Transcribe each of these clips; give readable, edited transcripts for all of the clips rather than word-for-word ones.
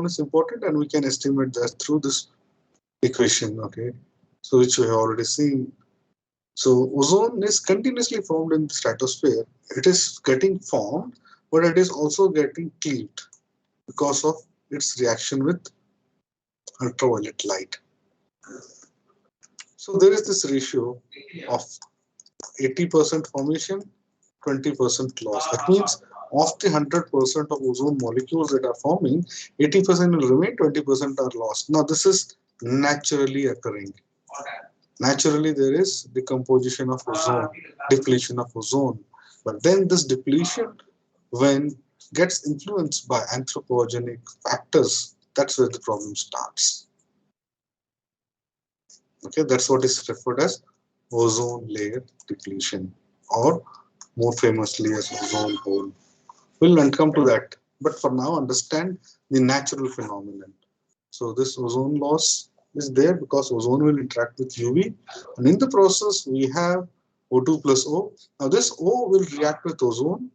ozone is important, and we can estimate that through this equation, okay, so which we have already seen. So ozone is continuously formed in the stratosphere. It is getting formed, but it is also getting cleaved because of its reaction with ultraviolet light. So there is this ratio of 80% formation, 20% loss. That means of the 100% of ozone molecules that are forming, 80% will remain, 20% are lost. Now this is naturally occurring. Naturally, there is decomposition of ozone, depletion of ozone. But then this depletion, when gets influenced by anthropogenic factors, that's where the problem starts. Okay, that's what is referred as ozone layer depletion, or more famously as ozone hole. We'll come to that, but for now understand the natural phenomenon. So this ozone loss is there because ozone will interact with UV, and in the process we have O2 plus O. Now this O will react with ozone,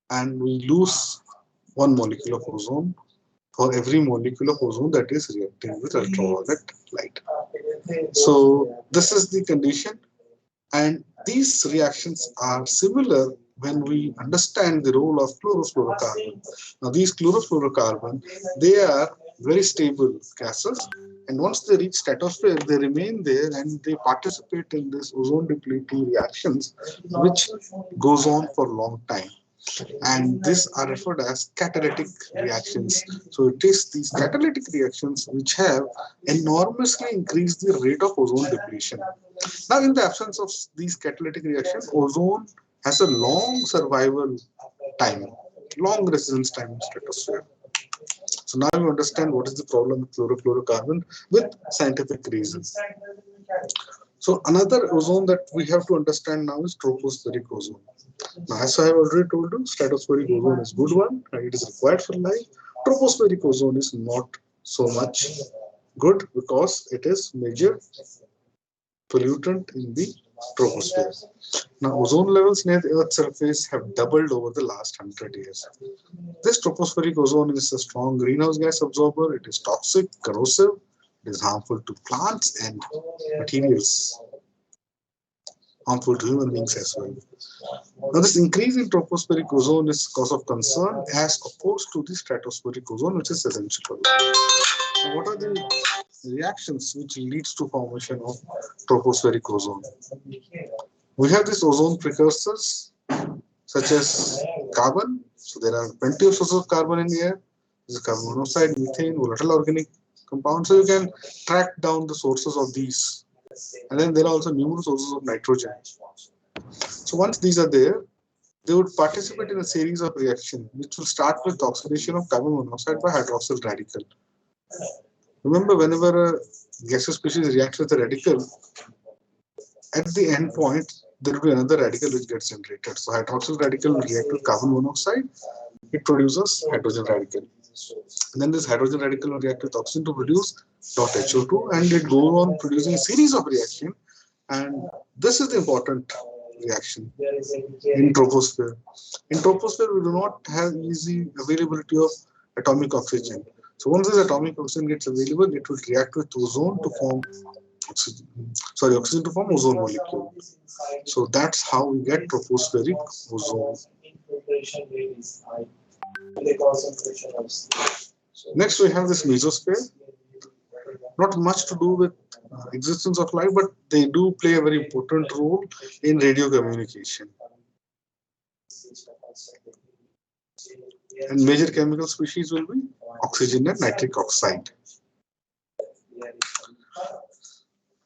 and we lose one molecule of ozone for every molecule of ozone that is reacting with ultraviolet light. So this is the condition, and these reactions are similar when we understand the role of chlorofluorocarbon. Now these chlorofluorocarbon, they are very stable gases, and once they reach stratosphere, they remain there and they participate in this ozone depleting reactions, which goes on for a long time. And these are referred as catalytic reactions. So it is these catalytic reactions which have enormously increased the rate of ozone depletion. Now, in the absence of these catalytic reactions, ozone has a long survival time, long residence time in stratosphere. So now you understand what is the problem with chlorofluorocarbon with scientific reasons. So another ozone that we have to understand now is tropospheric ozone. Now, as I have already told you, stratospheric ozone is good one, and it is required for life. Tropospheric ozone is not so much good because it is major pollutant in the troposphere. Now, ozone levels near the Earth's surface have doubled over the last 100 years. This tropospheric ozone is a strong greenhouse gas absorber. It is toxic, corrosive, it is harmful to plants and materials, harmful to human beings as well. Now, this increase in tropospheric ozone is cause of concern as opposed to the stratospheric ozone, which is essential for life. Now, what are the reactions which leads to formation of tropospheric ozone? We have these ozone precursors such as carbon. So there are plenty of sources of carbon in the air. There's carbon monoxide, methane, volatile organic compounds. So you can track down the sources of these. And then there are also numerous sources of nitrogen. So once these are there, they would participate in a series of reactions which will start with oxidation of carbon monoxide by hydroxyl radical. Remember, whenever a gaseous species reacts with a radical, at the end point, there will be another radical which gets generated. So hydroxyl radical will react with carbon monoxide. It produces hydrogen radical. And then this hydrogen radical will react with oxygen to produce .HO2, and it goes on producing a series of reactions. And this is the important reaction in troposphere. In troposphere, we do not have easy availability of atomic oxygen. So once this atomic oxygen gets available, it will react with ozone to form oxygen to form ozone molecule. So that's how we get tropospheric ozone. Next, we have this mesosphere. Not much to do with existence of life, but they do play a very important role in radio communication. And major chemical species will be oxygen and nitric oxide.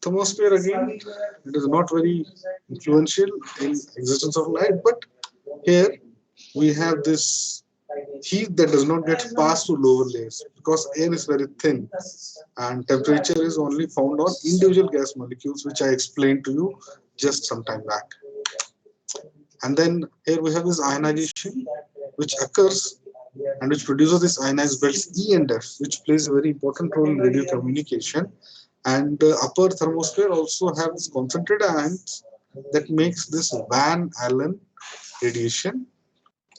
Thermosphere, again, it is not very influential in existence of life, but here we have this heat that does not get passed to lower layers because air is very thin and temperature is only found on individual gas molecules, which I explained to you just some time back. And then here we have this ionization which occurs and which produces this ionized belts E and F, which plays a very important role in radio communication. And the upper thermosphere also have this concentrated ions that makes this Van Allen radiation,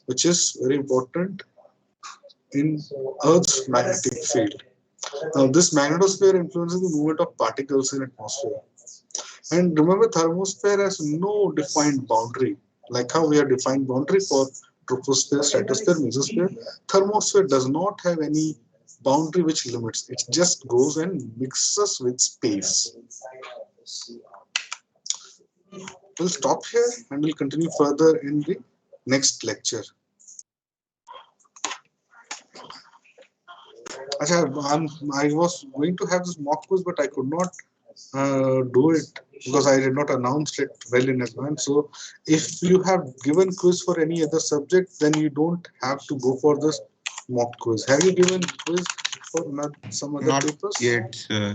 which is very important in Earth's magnetic field. Now, this magnetosphere influences the movement of particles in atmosphere. And remember, thermosphere has no defined boundary. Like how we have defined boundary for troposphere, stratosphere, mesosphere, thermosphere does not have any boundary which limits. It just goes and mixes with space. We'll stop here and we'll continue further in the next lecture. Achha, I was going to have this mock quiz, but I could not do it because I did not announce it well in advance. So, if you have given quiz for any other subject, then you don't have to go for this mock quiz. Have you given quiz for some other Not papers? yet, sir.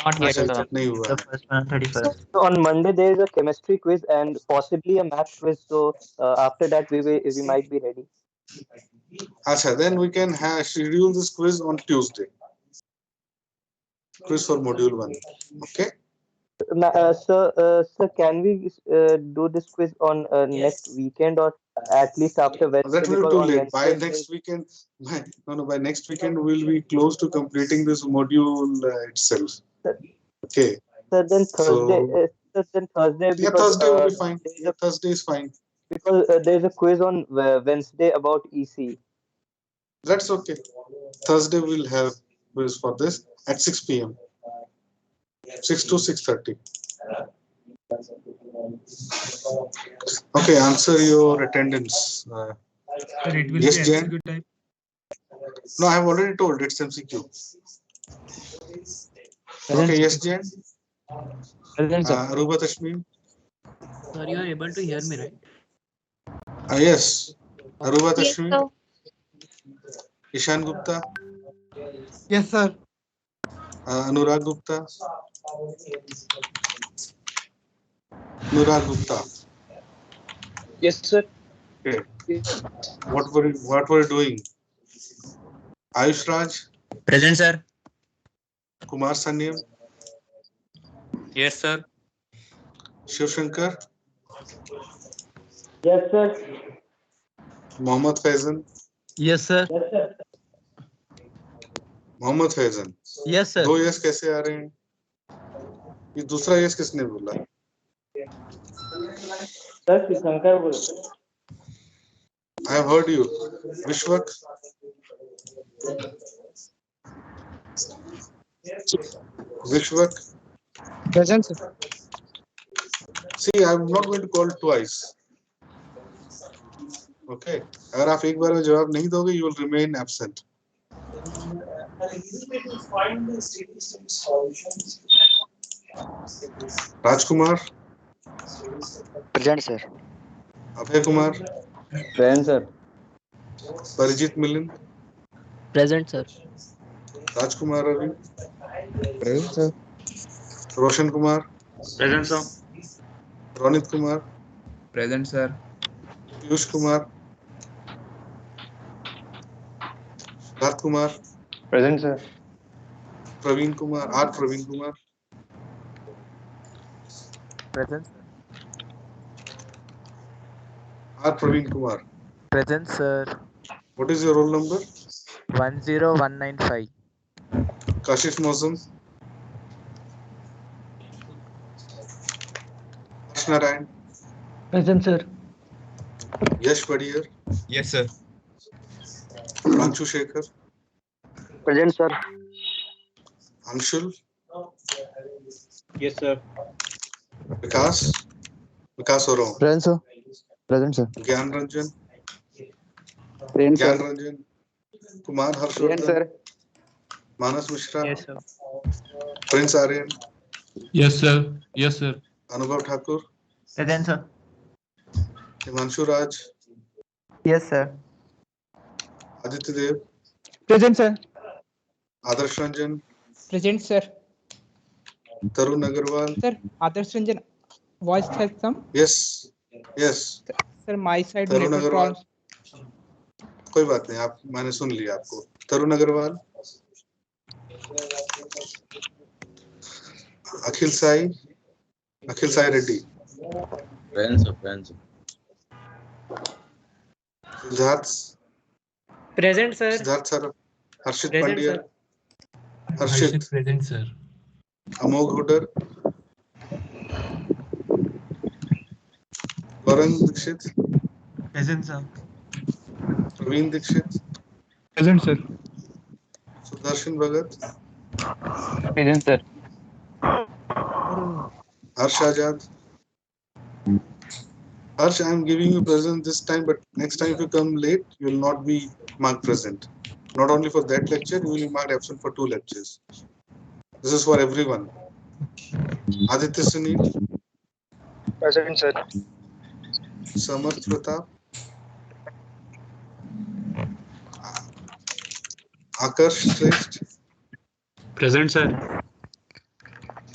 Not yet, अच्छा sir. तक नहीं हुआ The है. first one on So 31st. on Monday there is a chemistry quiz and possibly a math quiz. So after that we might be ready. अच्छा, then we can schedule this quiz on Tuesday. Quiz for module 1. Okay. Sir, can we do this quiz on next weekend or at least after Wednesday? That will be Because too on late. By Wednesday, next weekend, by next weekend we'll be close to completing this module itself. sir, Okay. sir, then Thursday, So then Thursday yeah, because Thursday will be fine. there's Yeah, Thursday is fine. there's a quiz on Wednesday about EC. That's okay. Thursday we'll have quiz for this at 6 p.m. 6 to 6:30. Okay, answer your attendance. Sir, it will Yes, be Jen? MCQ type. No, I have already told it's MCQ. Okay, yes, Jen. Present, sir. Aruba Tashmeen. Sir, you are able to hear me, right? Yes. Aruba Yes, Tashmeen. sir. Ishan Gupta. Yes, sir. Anurag Gupta. Anurag Gupta. Yes, sir. Okay. What were you doing? Ayush Raj. Present, sir. Kumar Sanyam. Yes, sir. Shiv Shankar. Yes, sir. Mohammad Faizan. Yes, sir. Yes, sir. Mohammad Faizan. Yes, sir. 2 yes कैसे आ रहे हैं? ये दूसरा yes किसने बोला? Sir Shankar बोल. I have heard you. Vishwak. Vishwak. Present, sir. See, I am not going to call twice. Okay. अगर आप एक बार में जवाब नहीं दोगे, you will remain absent. Rajkumar. Present, sir. Abhay Kumar. Present, sir. Parijit Milan. Present, sir. Rajkumar Ravi. Present, sir. Roshan Kumar. Present, sir. Ronit Kumar. Present, sir. Piyush Kumar. Siddharth Kumar. Present, sir. Praveen Kumar. R. Praveen Kumar. Present, sir. R. Praveen Kumar. Present, sir. What is your roll number? 10195. Kashif Mosam. Harsh Narayan. Present, sir. Yash Padiyar. Yes, sir. Pranshu Shekhar. Present, sir. Anshul. Yes, sir. Vikas. Vikas Oram. Present, sir. Present, sir. Gyan Ranjan. Present, Gyan Ranjan. Kumar Harshvardhan. Manas Mishra. Yes, sir. Prince Aryan. Yes, sir. Yes, sir. Anubhav Thakur. Present, sir. Himanshu Raj. Yes, sir. Aditya Dev. Present, sir. Adarsh Ranjan. Present, sir. Tarun Agarwal. Sir, Adarsh Ranjan, voice has some. Yes. Yes. Sir, my side Tarun network Agarwal. problems. कोई बात नहीं, आप मैंने सुन लिया आपको. Tarun Agarwal. Akhil Sai. Akhil Sai Reddy. Present, sir. Present, sir. Siddharth. Present, sir. Siddharth sir, Harshit Present, Pandya, sir. Harshit, present, sir. Amogh Hudar, Varun Dixit, Present, sir. Praveen Dixit, Present, sir. Sudarshan Bhagat, Present, sir. Harsh Azad. Harsh, I am giving you present this time, but next time if you come late, you will not be marked present. Not only for that lecture, you will be marked absent for 2 lectures. This is for everyone. Aditya Sunil, Present, sir. Samarth Pratap, Akarsh Shrestha, Present, sir.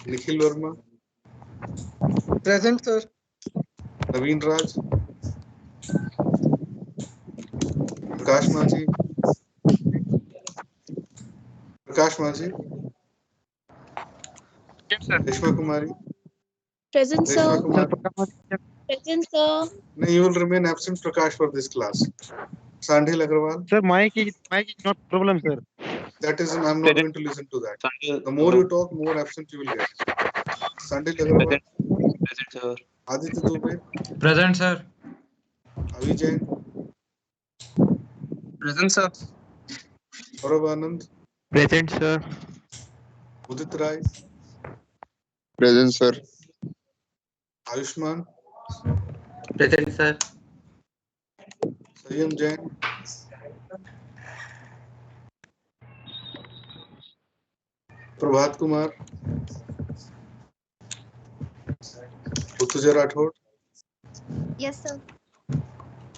Nikhil Verma, Present, sir. Naveen Raj, Prakash Maji, Reshma Kumari, Present, Reshma sir. Kumari. Present, sir. No, you will remain absent, Prakash, for this class. Sandhil Agarwal. Sir, mic is not problem, sir. That is, I'm not going to listen to that. The more you talk, more absent you will get. Sandhil Agarwal, Present, sir. Aditya Dubey, Present, sir. Avi Jain, Present, sir. Gaurav Anand, Present, sir. Udit Rai, Present, sir. Ayushman, Present, sir. Sayyam Jain, Prabhat Kumar, Utuja Rathod, Yes, sir.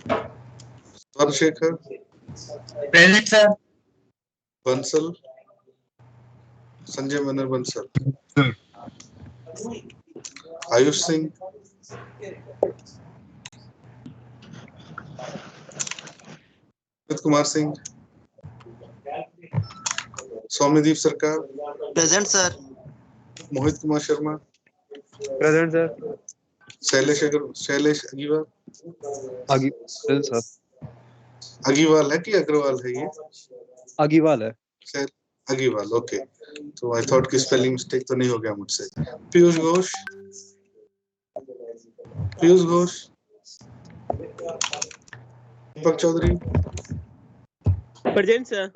Swarn Shekhar, Present, sir. Bansal, Sanjay Manar Bansal, Ayush Singh, Amit Kumar Singh, Soumyadeep Sarkar, Present, sir. Mohit Kumar Sharma, Present, sir. Shailesh Agrawal. Present, sir. Agrawal है कि अग्रवाल है ये? अग्रवाल है. Agrawal, okay. तो I thought कि spelling mistake तो नहीं हो गया मुझसे. Piyush Ghosh, Deepak Chaudhary, Present, sir.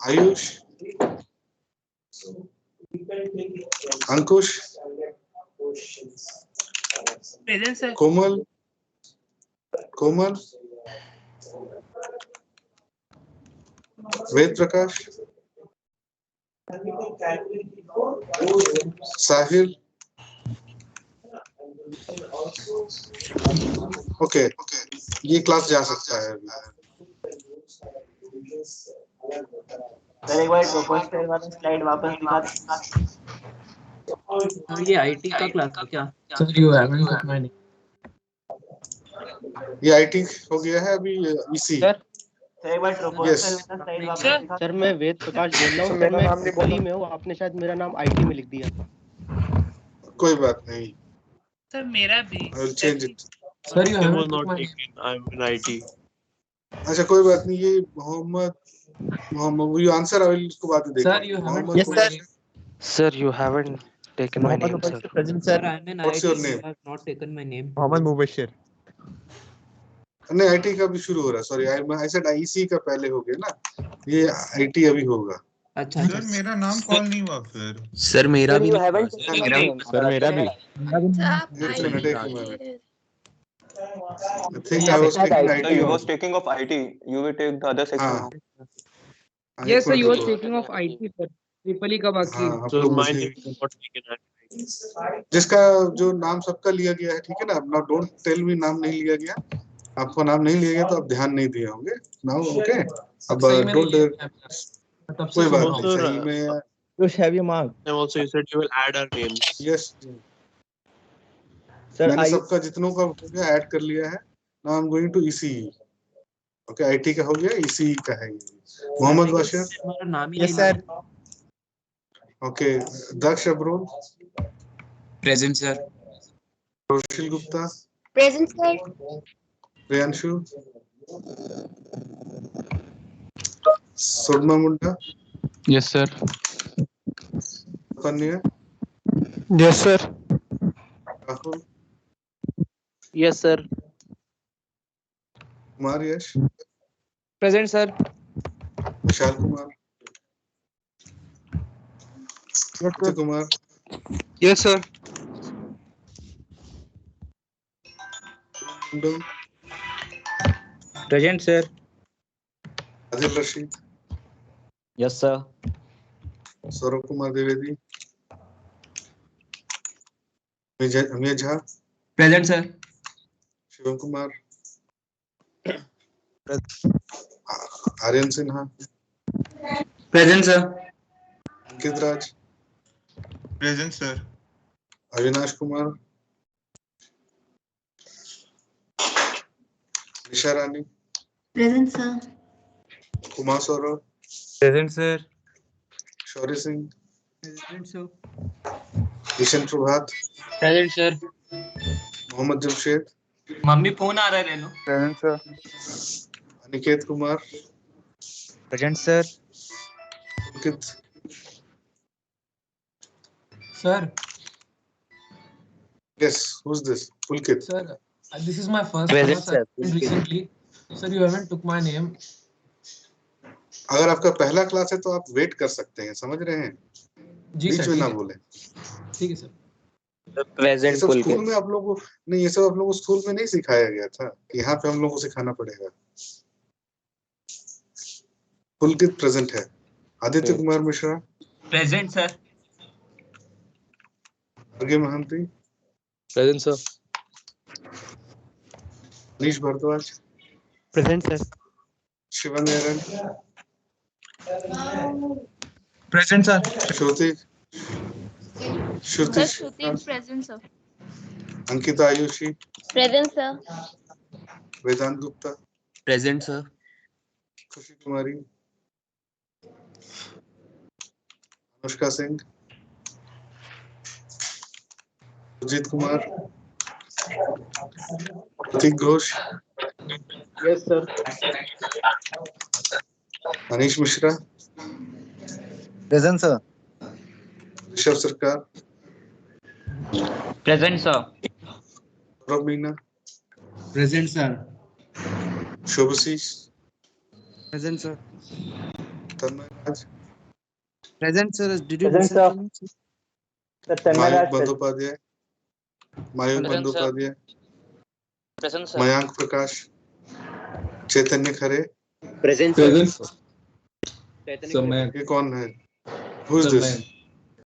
Ayush, Ankush, Present, sir. Komal, Ved Prakash, Sahil. Okay, ये क्लास जा सकता है. सर एक बार ट्रोपोस्फेयर वाला स्लाइड वापस दिखा दो. ये आईटी का क्लास है क्या? Sir, you haven't put my name. ये आईटी हो गया है अभी इसी. सर, सर एक बार ट्रोपोस्फेयर वाला स्लाइड वापस दिखा. सर मैं वेद प्रकाश बोल रहा हूँ. सर मैं दिल्ली में हूँ. आपने शायद मेरा नाम आईटी में लिख दिया. कोई बात नहीं. सर मेरा भी. I will change it. Sir, you haven't put my name. I'm in IT. अच्छा कोई बात नहीं. ये Mohammad you answer, I will इसको बाद में Sir, देखेंगे. you haven't Mohammad put my name. Sir, you haven't taken my name, sir. Present, Sir, I'm an What's IT. your name? You have not taken my name. Mohammad Mubashir. नहीं IT का भी शुरू हो रहा है. सॉरी आई सेड आईसी का पहले हो गया ना. ये आईटी अभी होगा. अच्छा. सर मेरा नाम कॉल नहीं हुआ फिर. Sir, मेरा Sir, भी you नहीं haven't हुआ, taken sir. my name. Sir मेरा भी. एक मिनट एक minute. I think I was At taking IT. IT. You was taking of IT. You will take the other section हाँ. now. हाँ, Yes, एक sir. मिनट You were रुको. speaking of IT, sir. Triple E का बाकी. हाँ आप लोग मुझे not taken at जिसका जो नाम सबका लिया गया है, ठीक है ना. नाउ डोंट टेल मी नाम नहीं लिया गया. आपको नाम नहीं लिया गया तो आप ध्यान नहीं दिए होंगे. Now okay. अब सही में नहीं डोंट. लिया है, तब से कोई बात सुन नहीं. रहा हूँ. सही में. Just have your mark. And also you said you will add our names. Yes Sir, मैंने I सबका जितनों का हो गया ऐड कर लिया है. Now I am going to EC. Okay IT का हो गया. ईसी का है. मोहम्मद बाशिर. हमारा नाम ही yes नहीं sir. Okay Daksh Abrol. Present, sir. Roshil Gupta. Present, sir. Priyanshu. Sudma Munda, Yes, sir. Panya, Yes, sir. Rahul, Yes, sir. Kumar Yash, Present, sir. Vishal Kumar, Yes, Aditya Kumar, Yes, sir. Kundum, Present, sir. Adil Rashid, Yes, sir. Saurabh Kumar Dwivedi, Amir Jha, Present, sir. Shivam Kumar, Aryan Sinha, Present, sir. Ankit Raj, Present, sir. Avinash Kumar, Nisha Rani, Present, sir. Kumar Saurabh, Present, sir. Shauri Singh, Present, sir. Kishan Prabhat, Present, sir. Mohammad Jamshed, mummy phone आ रहा है ले लो. Present, sir. Aniket Kumar, Present, sir. Pulkit, Sir, yes, who's this? Pulkit. sir, this is my first Present, class I sir. attended recently. Sir, you haven't took my name. अगर आपका पहला class है तो आप वेट कर सकते हैं, समझ रहे हैं? जी बीच सर, में ठीक ना है. बोले। ठीक है सर. ये Present सब स्कूल Pulkit. में आप लोगों को नहीं, ये सब आप लोगों को स्कूल में नहीं सिखाया गया था कि यहाँ पे हम लोगों को सिखाना पड़ेगा। पुलकित प्रेजेंट है। Aditya Kumar Mishra, Present, sir. अर्घ्य Mohanty, Present, sir. Manish Bhardwaj, Present, sir. Sivan Eran, Present, sir. Shruti Shruti Sir, Shruti is present, sir. Ankita Ayushi, Present, sir. Vedanta Gupta, Present, sir. खुशी कुमारी, अनुष्का सिंह, सुजीत कुमार, प्रतीक Ghosh, Yes, sir. Manish Mishra, Present, sir. Rishabh सरकार, Present, sir. Saurabh Meena, Present, sir. शुभशीष, Present, sir. Tanmay Raj, Present, sir. Did you Present, listen sir. to me? Sir, Tanmay मायूक Raj present. Bandyopadhyay, मायूक Bandyopadhyay, Present, sir. Mayank Prakash, Chaitanya Khare, Present, Present, sir. sir. ये कौन है? Who is this?